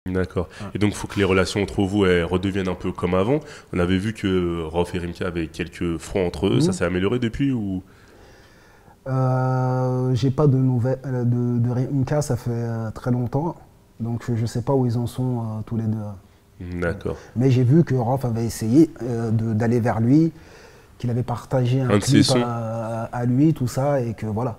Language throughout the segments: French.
D'accord. Ouais. Et donc, il faut que les relations entre vous elles redeviennent un peu comme avant. On avait vu que Rof et Rimka avaient quelques fronts entre eux. Ça Mhm. s'est amélioré depuis ou... J'ai pas de nouvelles de Rimka, ça fait très longtemps. Donc je sais pas où ils en sont tous les deux. D'accord. Mais j'ai vu que Rof avait essayé d'aller vers lui, qu'il avait partagé un Un de ses clip sons. à lui, tout ça, et que voilà.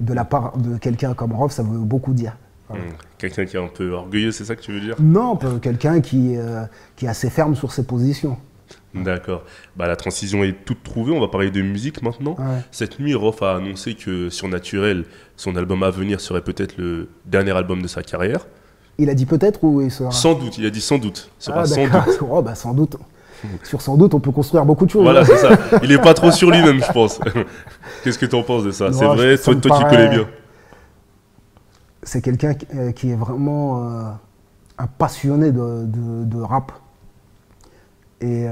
De la part de quelqu'un comme Rof, ça veut beaucoup dire. Voilà. Quelqu'un qui est un peu orgueilleux, c'est ça que tu veux dire? Non, quelqu'un qui est assez ferme sur ses positions. D'accord. Bah, la transition est toute trouvée. On va parler de musique maintenant. Ouais. Cette nuit, Rof a annoncé que Surnaturel, son album à venir, serait peut-être le dernier album de sa carrière. Il a dit peut-être ou il sera. Sans doute, il a dit sans doute. Ce sera Ah sans d'accord. doute. Oh, bah, sans doute. Sur sans doute, on peut construire beaucoup de choses. Voilà, Hein. c'est ça. Il est pas trop sur lui-même, je pense. Qu'est-ce que tu en penses de ça? C'est Non, vrai, ça me toi qui connais bien. C'est quelqu'un qui est vraiment un passionné de rap. Et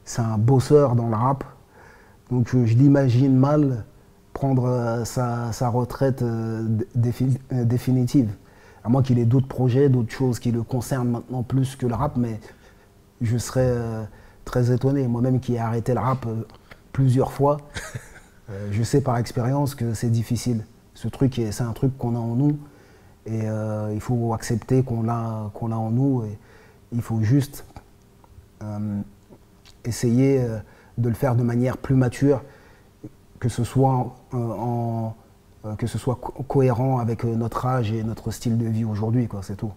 c'est un bosseur dans le rap. Donc je l'imagine mal prendre sa retraite définitive. À moins qu'il ait d'autres projets, d'autres choses qui le concernent maintenant plus que le rap, mais je serais très étonné. Moi-même qui ai arrêté le rap plusieurs fois, je sais par expérience que c'est difficile. C'est un truc qu'on a en nous et il faut accepter qu'on l'a en nous et il faut juste essayer de le faire de manière plus mature, que ce soit cohérent avec notre âge et notre style de vie aujourd'hui, quoi, c'est tout.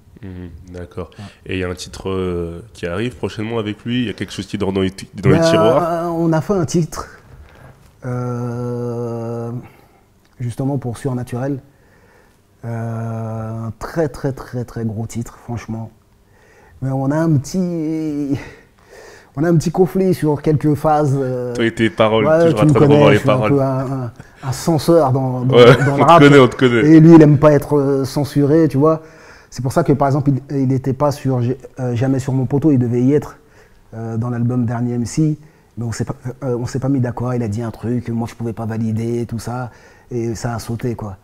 D'accord. Ouais. Et il y a un titre qui arrive prochainement avec lui. Il y a quelque chose qui dort dans les tiroirs. On a fait un titre justement pour Surnaturel. Un très très très très gros titre, franchement. Mais on a un petit conflit sur quelques phases. Toi et tes paroles, Ouais, toujours tu en me train de revoir connais, les je suis un paroles. peu un censeur dans Ouais, le on te rap. connaît, on te connaît. Et lui, il n'aime pas être censuré, tu vois. C'est pour ça que, par exemple, il n'était pas sur Jamais sur mon poteau, il devait y être dans l'album Dernier MC. Mais on s'est pas mis d'accord, il a dit un truc, moi je pouvais pas valider, tout ça, et ça a sauté, quoi.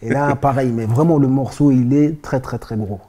Et là, pareil, mais vraiment, le morceau, il est très, très, très gros.